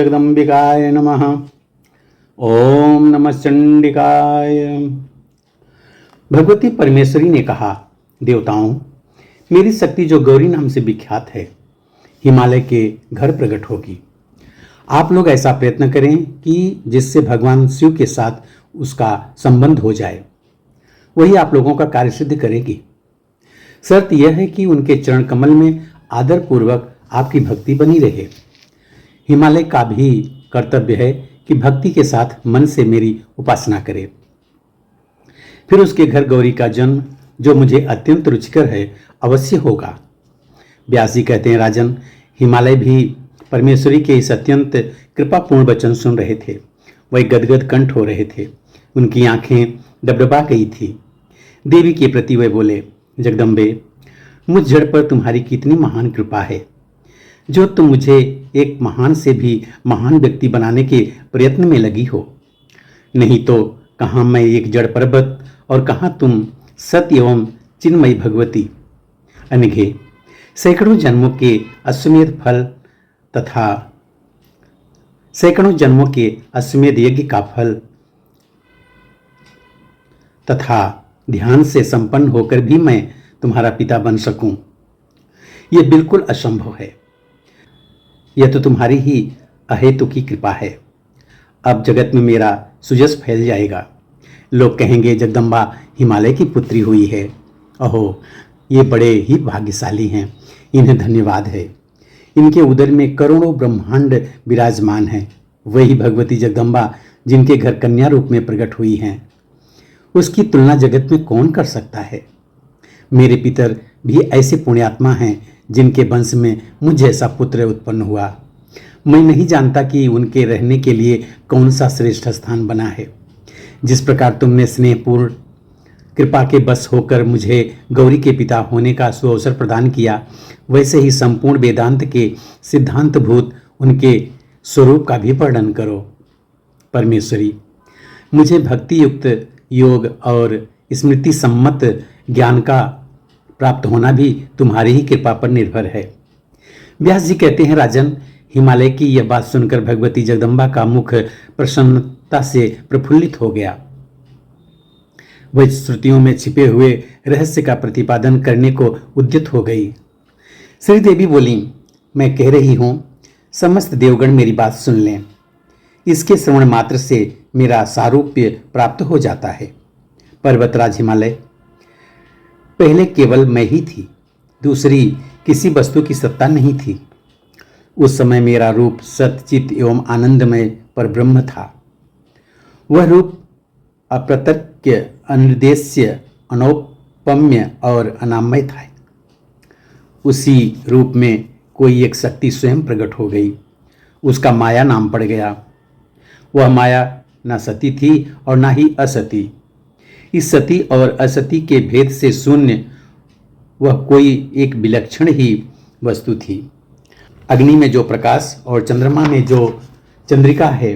जगदम्बिकाय नमः। ओम नमः चंडिकाय। भगवती परमेश्वरी ने कहा, देवताओं, मेरी शक्ति जो गौरी नाम से विख्यात है, हिमालय के घर प्रकट होगी। आप लोग ऐसा प्रयत्न करें कि जिससे भगवान शिव के साथ उसका संबंध हो जाए, वही आप लोगों का कार्य सिद्ध करेगी। शर्त यह है कि उनके चरण कमल में आदर पूर्वक आपकी भक्ति बनी रहे। हिमालय का भी कर्तव्य है कि भक्ति के साथ मन से मेरी उपासना करे। फिर उसके घर गौरी का जन्म, जो मुझे अत्यंत रुचिकर है, अवश्य होगा। व्यास जी कहते हैं, राजन, हिमालय भी परमेश्वरी के इस अत्यंत कृपापूर्ण वचन सुन रहे थे। वह गदगद कंठ हो रहे थे, उनकी आंखें डबडबा गई थी। देवी के प्रति वे बोले, जगदम्बे, मुझ जड़ पर तुम्हारी कितनी महान कृपा है, जो तुम मुझे एक महान से भी महान व्यक्ति बनाने के प्रयत्न में लगी हो। नहीं तो कहाँ मैं एक जड़ पर्वत और कहाँ तुम सत्य एवं चिन्मयी भगवती। अनघे, सैकड़ों जन्मों के अश्वमेध फल तथा सैकड़ों जन्मों के अश्वमेध यज्ञ का फल तथा ध्यान से संपन्न होकर भी मैं तुम्हारा पिता बन सकूं, यह बिल्कुल असंभव है। यह तो तुम्हारी ही अहेतुकी कृपा है। अब जगत में मेरा सुजस फैल जाएगा। लोग कहेंगे, जगदम्बा हिमालय की पुत्री हुई है। अहो, ये बड़े ही भाग्यशाली हैं, इन्हें धन्यवाद है। इनके उदर में करोड़ों ब्रह्मांड विराजमान हैं। वही भगवती जगदम्बा जिनके घर कन्या रूप में प्रकट हुई हैं, उसकी तुलना जगत में कौन कर सकता है। मेरे पितर भी ऐसे पुण्यात्मा हैं जिनके वंश में मुझ जैसा पुत्र उत्पन्न हुआ। मैं नहीं जानता कि उनके रहने के लिए कौन सा श्रेष्ठ स्थान बना है। जिस प्रकार तुमने स्नेहपूर्ण कृपा के बस होकर मुझे गौरी के पिता होने का सुअवसर प्रदान किया, वैसे ही संपूर्ण वेदांत के सिद्धांतभूत उनके स्वरूप का भी वर्णन करो। परमेश्वरी, मुझे भक्ति युक्त योग और स्मृति सम्मत ज्ञान का प्राप्त होना भी तुम्हारी ही कृपा पर निर्भर है। व्यास जी कहते हैं, राजन, हिमालय की यह बात सुनकर भगवती जगदम्बा का मुख प्रसन्नता से प्रफुल्लित हो गया। वह श्रुतियों में छिपे हुए रहस्य का प्रतिपादन करने को उद्यत हो गई। श्री देवी बोली, मैं कह रही हूं, समस्त देवगण मेरी बात सुन लें। इसके श्रवण मात्र से मेरा सारूप्य प्राप्त हो जाता है। पर्वतराज हिमालय, पहले केवल मैं ही थी, दूसरी किसी वस्तु की सत्ता नहीं थी। उस समय मेरा रूप सतचित एवं आनंदमय पर ब्रह्म था। वह रूप अप्रत्यक्ष, अनिर्देश्य, अनौपम्य और अनामय था। उसी रूप में कोई एक शक्ति स्वयं प्रकट हो गई। उसका माया नाम पड़ गया। वह माया न सती थी और न ही असती। इस सती और असती के भेद से शून्य वह कोई एक विलक्षण ही वस्तु थी। अग्नि में जो प्रकाश और चंद्रमा में जो चंद्रिका है,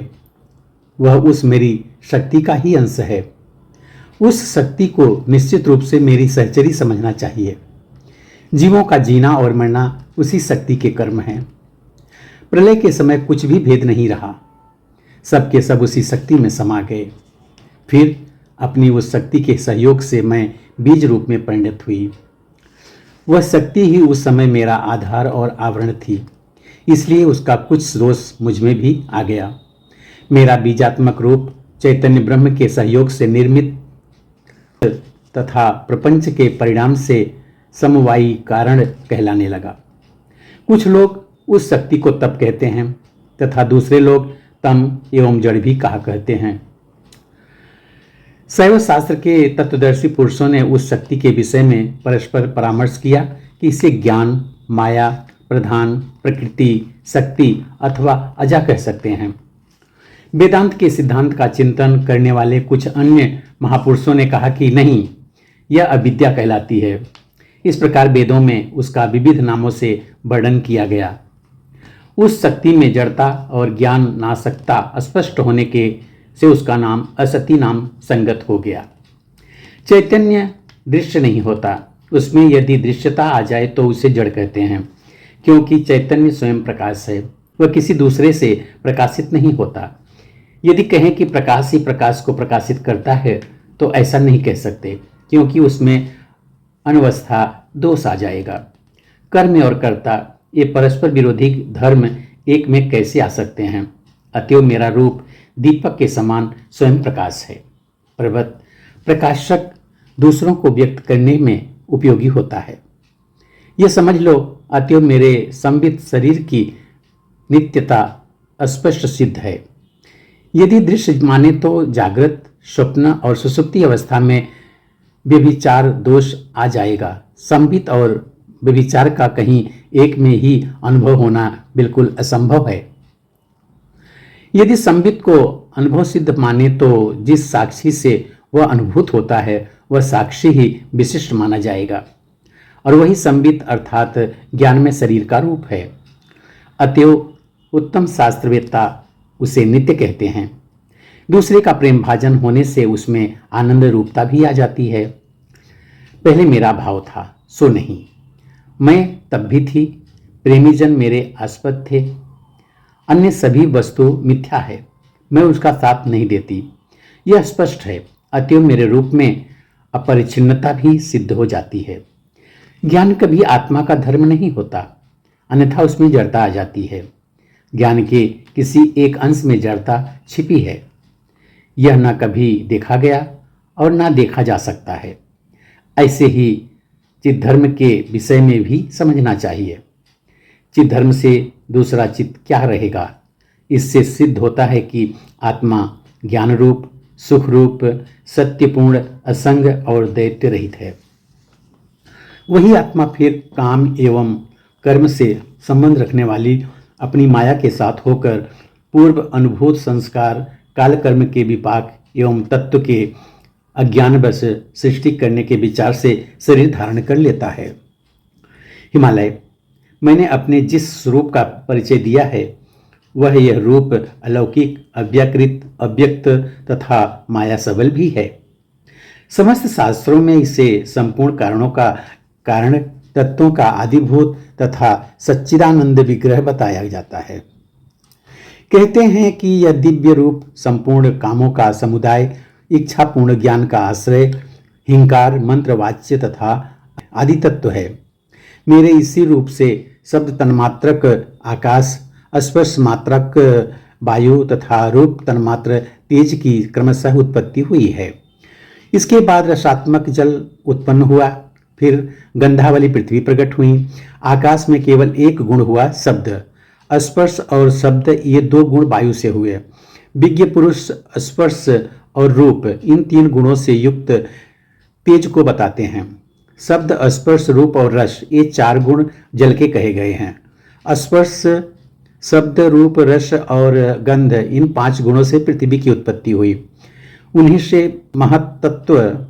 वह उस मेरी शक्ति का ही अंश है। उस शक्ति को निश्चित रूप से मेरी सहचरी समझना चाहिए। जीवों का जीना और मरना उसी शक्ति के कर्म हैं। प्रलय के समय कुछ भी भेद नहीं रहा, सब के सब उसी शक्ति में समा गए। फिर अपनी उस शक्ति के सहयोग से मैं बीज रूप में परिणत हुई। वह शक्ति ही उस समय मेरा आधार और आवरण थी, इसलिए उसका कुछ दोष मुझ में भी आ गया। मेरा बीजात्मक रूप चैतन्य ब्रह्म के सहयोग से निर्मित तथा प्रपंच के परिणाम से समवायी कारण कहलाने लगा। कुछ लोग उस शक्ति को तप कहते हैं तथा दूसरे लोग तम एवं जड़ भी कहा कहते हैं। शैव शास्त्र के तत्वदर्शी पुरुषों ने उस शक्ति के विषय में परस्पर परामर्श किया कि इसे ज्ञान, माया, प्रधान, प्रकृति, शक्ति अथवा अजा कह सकते हैं। वेदांत के सिद्धांत का चिंतन करने वाले कुछ अन्य महापुरुषों ने कहा कि नहीं, यह अविद्या कहलाती है। इस प्रकार वेदों में उसका विविध नामों से वर्णन किया गया। उस शक्ति में जड़ता और ज्ञान नाशकता स्पष्ट होने के से उसका नाम असती नाम संगत हो गया। चैतन्य दृश्य नहीं होता, उसमें यदि दृश्यता आ जाए तो उसे जड़ कहते हैं, क्योंकि चैतन्य स्वयं प्रकाश है। वह किसी दूसरे से प्रकाशित नहीं होता। यदि कहें कि प्रकाश ही प्रकाश को प्रकाशित करता है तो ऐसा नहीं कह सकते, क्योंकि उसमें अनवस्था दोष आ जाएगा। कर्म और कर्ता ये परस्पर विरोधी धर्म एक में कैसे आ सकते हैं? अतएव मेरा रूप दीपक के समान स्वयं प्रकाश है। पर्वत प्रकाशक दूसरों को व्यक्त करने में उपयोगी होता है। यह समझ लो, अतएव मेरे संबित शरीर की नित्यता स्पष्ट सिद्ध है। यदि दृश्य माने तो जागृत, स्वप्न और सुषुप्ति अवस्था में व्यभिचार दोष आ जाएगा। संबित और व्यभिचार का कहीं एक में ही अनुभव होना बिल्कुल असंभव है। यदि संबित को अनुभव सिद्ध माने तो जिस साक्षी से वह अनुभूत होता है वह साक्षी ही विशिष्ट माना जाएगा, और वही संबित अर्थात ज्ञान में शरीर का रूप है। अतएव उत्तम शास्त्रवेत्ता उसे नित्य कहते हैं। दूसरे का प्रेम भाजन होने से उसमें आनंद रूपता भी आ जाती है। पहले मेरा भाव था, सो नहीं। मैं तब भी थी, प्रेमीजन मेरे आस्पद थे। अन्य सभी वस्तु मिथ्या है, मैं उसका साथ नहीं देती, यह स्पष्ट है। अतएव मेरे रूप में अपरिच्छिन्नता भी सिद्ध हो जाती है। ज्ञान कभी आत्मा का धर्म नहीं होता, अन्यथा उसमें जड़ता आ जाती है। ज्ञान के किसी एक अंश में जड़ता छिपी है। यह न कभी देखा गया और न देखा जा सकता है। ऐसे ही चित धर्म के विषय में भी समझना चाहिए। चित धर्म से दूसरा चित क्या रहेगा? इससे सिद्ध होता है कि आत्मा ज्ञान रूप, सुख रूप, सत्यपूर्ण, असंग और दैत्य रहित है। वही आत्मा फिर काम एवं कर्म से संबंध रखने वाली अपनी माया के साथ होकर पूर्व अनुभूत संस्कार, काल कर्म के विपाक एवं तत्व के अज्ञानवश सृष्टि करने के विचार से शरीर धारण कर लेता है। हिमालय, मैंने अपने जिस रूप का परिचय दिया है वह यह रूप अलौकिक, अव्याकृत, अव्यक्त तथा माया सबल भी है। समस्त शास्त्रों में इसे संपूर्ण कारणों का कारण, तत्वों का आदिभूत तथा सच्चिदानंद विग्रह बताया जाता है। कहते हैं कि यह दिव्य रूप संपूर्ण कामों का समुदाय, इच्छापूर्ण ज्ञान का आश्रय, हिंकार, मंत्रवाच्य तथा आदि तत्व है। मेरे इसी रूप से शब्द तन्मात्रक आकाश, स्पर्श मात्रक वायु तथा रूप तन्मात्र तेज की क्रमशः उत्पत्ति हुई है। इसके बाद रसात्मक जल उत्पन्न हुआ, फिर गंधावली पृथ्वी प्रकट हुई। आकाश में केवल एक गुण हुआ, शब्द। स्पर्श और शब्द ये दो गुण वायु से हुए। विज्ञ पुरुष स्पर्श और रूप इन तीन गुणों से युक्त तेज को बताते हैं। शब्द, स्पर्श, रूप और रस ये चार गुण जल के कहे गए हैं। स्पर्श, शब्द, रूप, रस और गंध इन पांच गुणों से पृथ्वी की उत्पत्ति हुई। उन्हीं से महत्तत्व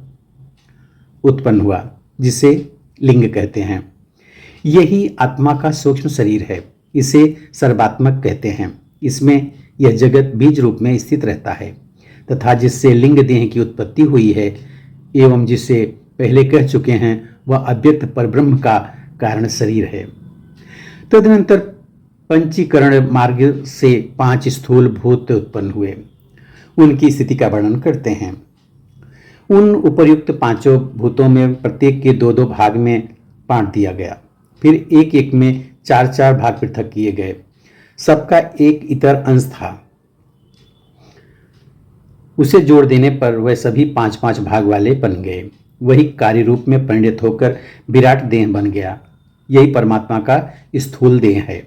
उत्पन्न हुआ जिसे लिंग कहते हैं। यही आत्मा का सूक्ष्म शरीर है, इसे सर्वात्मक कहते हैं। इसमें यह जगत बीज रूप में स्थित रहता है तथा जिससे लिंग देह की उत्पत्ति हुई है एवं जिसे पहले कह चुके हैं वह अव्यक्त परब्रह्म का कारण शरीर है। तदनंतर पंचीकरण मार्ग से पांच स्थूल भूत उत्पन्न हुए। उनकी स्थिति का वर्णन करते हैं। उन उपर्युक्त पांचों भूतों में प्रत्येक के दो दो भाग में बांट दिया गया, फिर एक एक में चार चार भाग पृथक किए गए। सबका एक इतर अंश था, उसे जोड़ देने पर वह सभी पांच पांच भाग वाले बन गए। वही कार्य रूप में परिणत होकर विराट देह बन गया। यही परमात्मा का स्थूल देह है।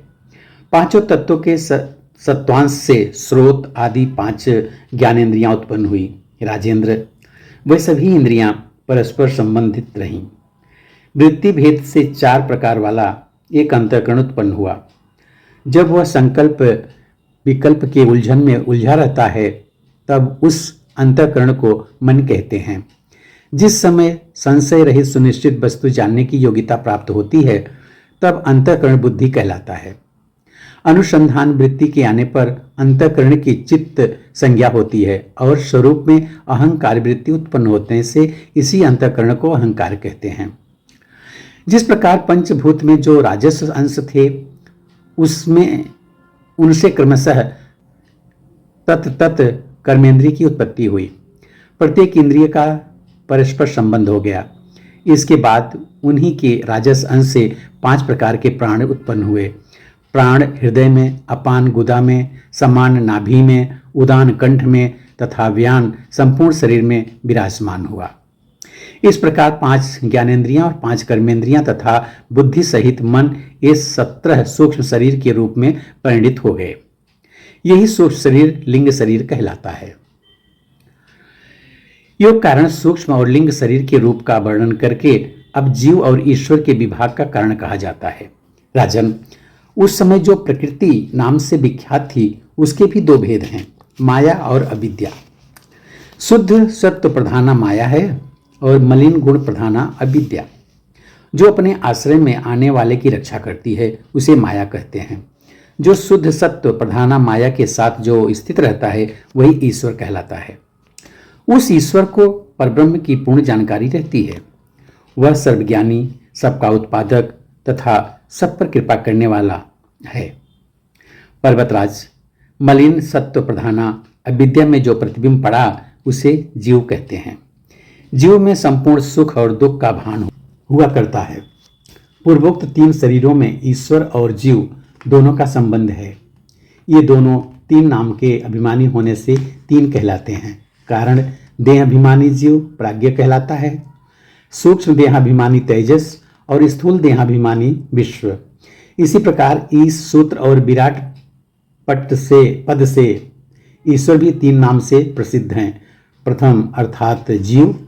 पांचों तत्वों के सत्वांश से स्रोत आदि पांच ज्ञानेंद्रियां उत्पन्न हुई। राजेंद्र, वह सभी इंद्रियां परस्पर संबंधित रहीं। वृत्ति भेद से चार प्रकार वाला एक अंतःकरण उत्पन्न हुआ। जब वह संकल्प विकल्प के उलझन में उलझा रहता है तब उस अंतःकरण को मन कहते हैं। जिस समय संशय रहित सुनिश्चित वस्तु जानने की योग्यता प्राप्त होती है तब अंतःकरण बुद्धि कहलाता है। अनुसंधान वृत्ति के आने पर अंतःकरण की चित्त संज्ञा होती है और स्वरूप में अहंकार वृत्ति उत्पन्न होने से इसी अंतःकरण को अहंकार कहते हैं। जिस प्रकार पंचभूत में जो राजस्व अंश थे उसमें उनसे क्रमशः तत् तत् कर्मेंद्रिय की उत्पत्ति हुई। प्रत्येक इंद्रिय का परस्पर संबंध हो गया। इसके बाद उन्हीं के राजस अंश से 5 प्रकार के प्राण उत्पन्न हुए। प्राण हृदय में, अपान गुदा में, समान नाभि में, उदान कंठ में तथा व्यान संपूर्ण शरीर में विराजमान हुआ। इस प्रकार 5 ज्ञानेंद्रियां और 5 कर्मेंद्रियां तथा बुद्धि सहित मन ये 17 सूक्ष्म शरीर के रूप में परिणित हो गए। यही सूक्ष्म शरीर लिंग शरीर कहलाता है। योग कारण सूक्ष्म और लिंग शरीर के रूप का वर्णन करके अब जीव और ईश्वर के विभाग का कारण कहा जाता है। राजन, उस समय जो प्रकृति नाम से विख्यात थी उसके भी 2 भेद हैं, माया और अविद्या। शुद्ध सत्व प्रधाना माया है और मलिन गुण प्रधाना अविद्या। जो अपने आश्रय में आने वाले की रक्षा करती है उसे माया कहते हैं। जो शुद्ध सत्व प्रधाना माया के साथ जो स्थित रहता है वही ईश्वर कहलाता है। उस ईश्वर को परब्रह्म की पूर्ण जानकारी रहती है। वह सर्वज्ञानी, सबका उत्पादक तथा सब पर कृपा करने वाला है। पर्वतराज, मलिन सत्व प्रधाना अविद्या में जो प्रतिबिंब पड़ा उसे जीव कहते हैं। जीव में संपूर्ण सुख और दुख का भान हुआ करता है। पूर्वोक्त 3 शरीरों में ईश्वर और जीव दोनों का संबंध है। ये दोनों 3 नाम के अभिमानी होने से 3 कहलाते हैं। कारण देहाभिमानी जीव प्राज्ञ कहलाता है, सूक्ष्म देहाभिमानी तेजस और स्थूल देहाभिमानी विश्व। इसी प्रकार ईश सूत्र और विराट पद से ईश्वर भी 3 नाम से प्रसिद्ध हैं। प्रथम अर्थात जीव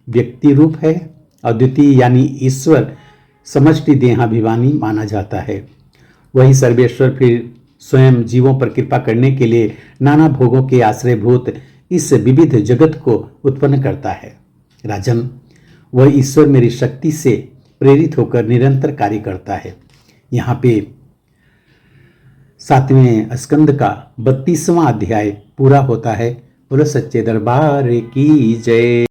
व्यक्ति रूप है और द्वितीय यानी ईश्वर समष्टि देहाभिमानी माना जाता है। वही सर्वेश्वर फिर स्वयं जीवों पर कृपा करने के लिए नाना भोगों के आश्रयभूत इस विविध जगत को उत्पन्न करता है। राजन, वह ईश्वर मेरी शक्ति से प्रेरित होकर निरंतर कार्य करता है। यहाँ पे 7वें स्कंद का 32वां अध्याय पूरा होता है। बोलो सच्चे दरबार की जय।